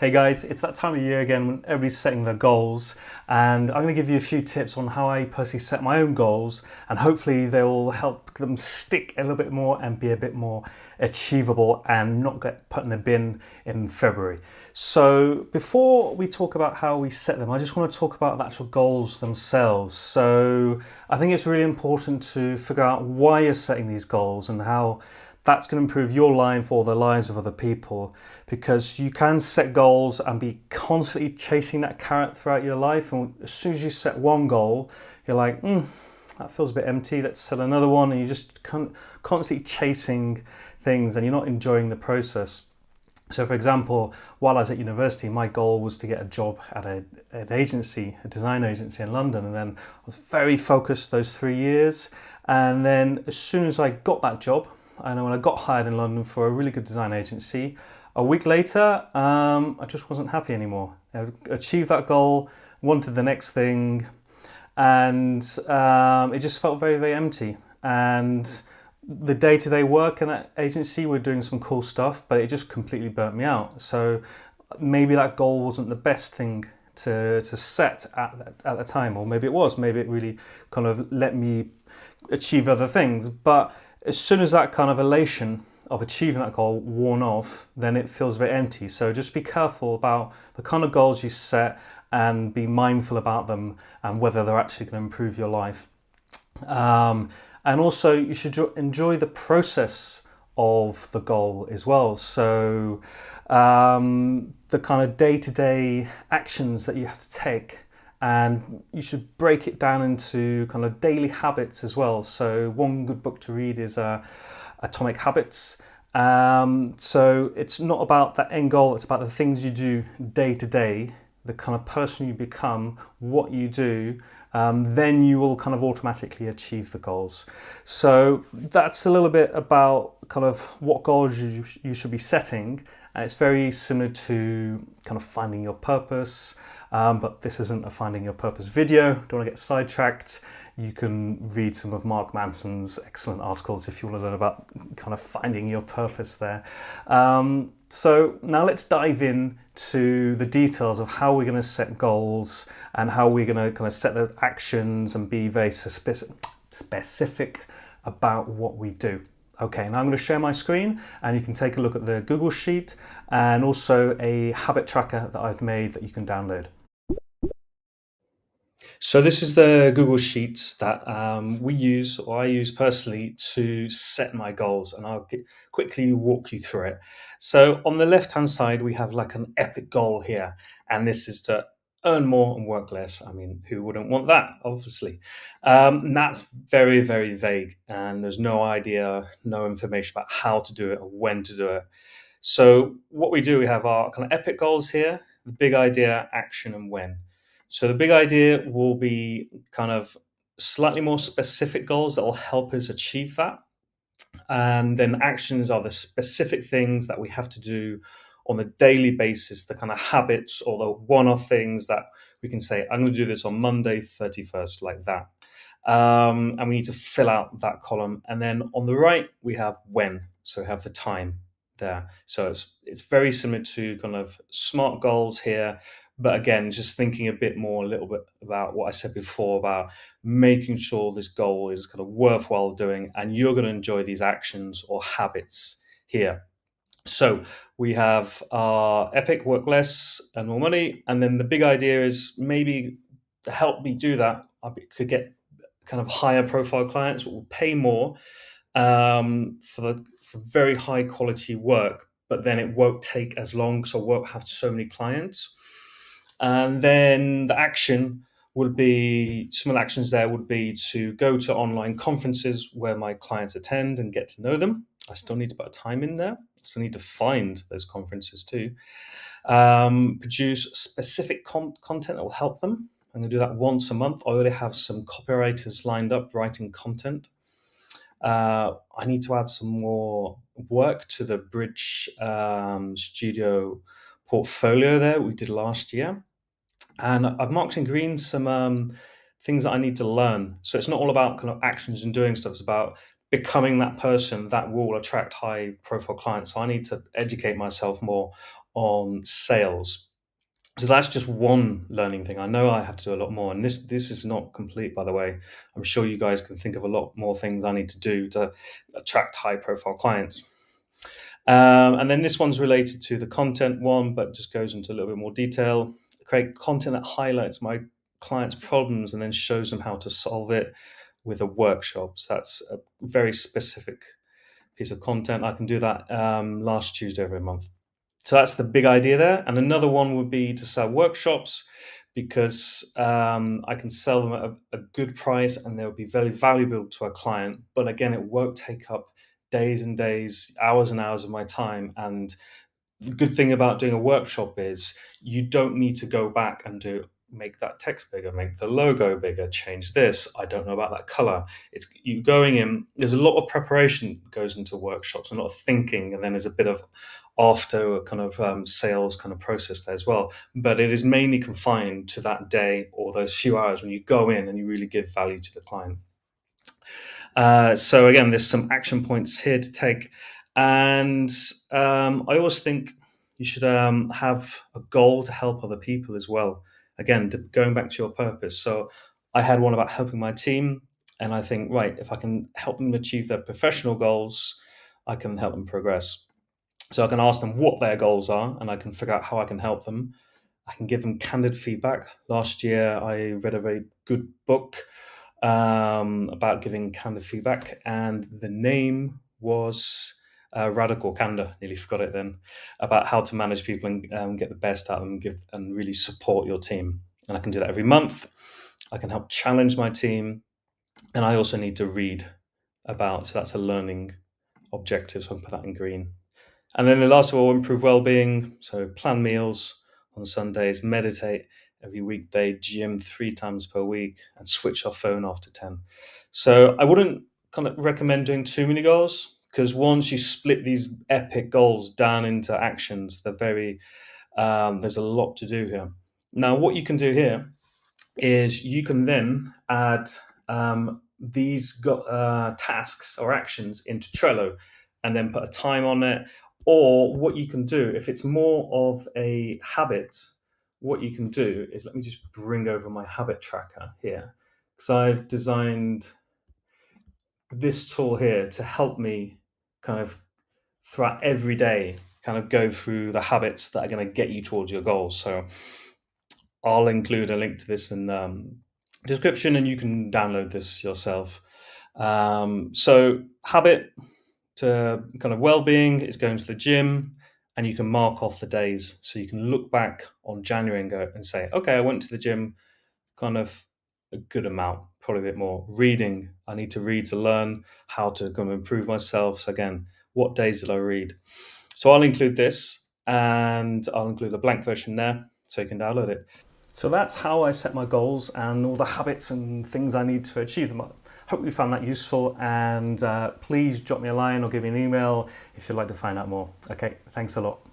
Hey guys, it's that time of year again when everybody's setting their goals, and I'm going to give you a few tips on how I personally set my own goals, and hopefully they'll help them stick a little bit more and be a bit more achievable and not get put in the bin in February. So, before we talk about how we set them, I just want to talk about the actual goals themselves. So, I think it's really important to figure out why you're setting these goals and how that's going to improve your life or the lives of other people, because you can set goals and be constantly chasing that carrot throughout your life, and as soon as you set one goal you're like, that feels a bit empty, let's set another one, and you're just constantly chasing things and you're not enjoying the process. So, for example, while I was at university, my goal was to get a job at an agency, a design agency in London. And then I was very focused those 3 years. And then as soon as I got that job, I know when I got hired in London for a really good design agency, a week later, I just wasn't happy anymore. I achieved that goal, wanted the next thing, and it just felt very, very empty. And the day-to-day work in that agency, we're doing some cool stuff, but it just completely burnt me out. So maybe that goal wasn't the best thing to set at the time, or maybe it was. Maybe it really kind of let me achieve other things. But as soon as that kind of elation of achieving that goal worn off, then it feels very empty. So just be careful about the kind of goals you set and be mindful about them and whether they're actually going to improve your life. And also, you should enjoy the process of the goal as well. So, the kind of day-to-day actions that you have to take, and you should break it down into kind of daily habits as well. So, one good book to read is Atomic Habits. So, it's not about the end goal; it's about the things you do day to day, the kind of person you become, what you do, then you will kind of automatically achieve the goals. So that's a little bit about kind of what goals you should be setting. And it's very similar to kind of finding your purpose, but this isn't a finding your purpose video. Don't want to get sidetracked. You can read some of Mark Manson's excellent articles if you want to learn about kind of finding your purpose there. So now let's dive in to the details of how we're going to set goals and how we're going to kind of set the actions and be very specific about what we do. Okay, now I'm going to share my screen and you can take a look at the Google Sheet and also a habit tracker that I've made that you can download. So this is the Google Sheets that we use, or I use personally, to set my goals, and I'll quickly walk you through it. So on the left-hand side, we have like an epic goal here, and this is to earn more and work less. I mean, who wouldn't want that, obviously? And that's very, very vague, and there's no idea, no information about how to do it or when to do it. So what we do, we have our kind of epic goals here, the big idea, action, and when. So the big idea will be kind of slightly more specific goals that will help us achieve that. And then actions are the specific things that we have to do on a daily basis, the kind of habits or the one-off things that we can say, I'm going to do this on Monday 31st, like that. And we need to fill out that column. And then on the right, we have when. So we have the time there. So it's very similar to kind of SMART goals here. But again, just thinking a bit more, a little bit about what I said before about making sure this goal is kind of worthwhile doing and you're going to enjoy these actions or habits here. So we have our epic, work less and more money. And then the big idea is maybe to help me do that, I could get kind of higher profile clients who will pay more for very high quality work, but then it won't take as long, so I won't have so many clients. And then the action would be, some of the actions there would be to go to online conferences where my clients attend and get to know them. I still need to put time in there. I still need to find those conferences too. Produce specific content that will help them. I'm going to do that once a month. I already have some copywriters lined up writing content. I need to add some more work to the Bridge Studio portfolio there we did last year. And I've marked in green some things that I need to learn. So it's not all about kind of actions and doing stuff. It's about becoming that person that will attract high profile clients. So I need to educate myself more on sales. So that's just one learning thing. I know I have to do a lot more, and this is not complete, by the way. I'm sure you guys can think of a lot more things I need to do to attract high profile clients. And then this one's related to the content one, but just goes into a little bit more detail. Create content that highlights my clients' problems and then shows them how to solve it with a workshop. So that's a very specific piece of content. I can do that last Tuesday every month. So that's the big idea there. And another one would be to sell workshops, because I can sell them at a good price and they'll be very valuable to a client. But again, it won't take up days and days, hours and hours of my time. And the good thing about doing a workshop is you don't need to go back and make that text bigger, make the logo bigger, change this. I don't know about that color. It's you going in. There's a lot of preparation goes into workshops, a lot of thinking, and then there's a bit of after kind of sales kind of process there as well. But it is mainly confined to that day or those few hours when you go in and you really give value to the client. So again, there's some action points here to take. And I always think you should have a goal to help other people as well. Again, going back to your purpose. So I had one about helping my team. And I think, right, if I can help them achieve their professional goals, I can help them progress. So I can ask them what their goals are and I can figure out how I can help them. I can give them candid feedback. Last year, I read a very good book about giving candid feedback, and the name was Radical Candor. Nearly forgot it then. About how to manage people and get the best out of them, and really support your team. And I can do that every month. I can help challenge my team, and I also need to read about. So that's a learning objective. So I can put that in green. And then the last of all, improve well-being. So plan meals on Sundays, meditate every weekday, gym 3 times per week, and switch our phone after 10. So I wouldn't kind of recommend doing too many goals, because once you split these epic goals down into actions, there's a lot to do here. Now, what you can do here is you can then add these tasks or actions into Trello and then put a time on it. Or what you can do, if it's more of a habit, what you can do is, let me just bring over my habit tracker here. So I've designed this tool here to help me kind of throughout every day kind of go through the habits that are going to get you towards your goals. So I'll include a link to this in the description and you can download this yourself. So habit to kind of well-being is going to the gym, and you can mark off the days. So you can look back on January and go and say, okay, I went to the gym kind of a good amount, probably a bit more. Reading, I need to read to learn how to kind of improve myself. So again, what days did I read? So I'll include this, and I'll include a blank version there so you can download it. So that's how I set my goals and all the habits and things I need to achieve them. Hope you found that useful, and please drop me a line or give me an email if you'd like to find out more. Okay, thanks a lot.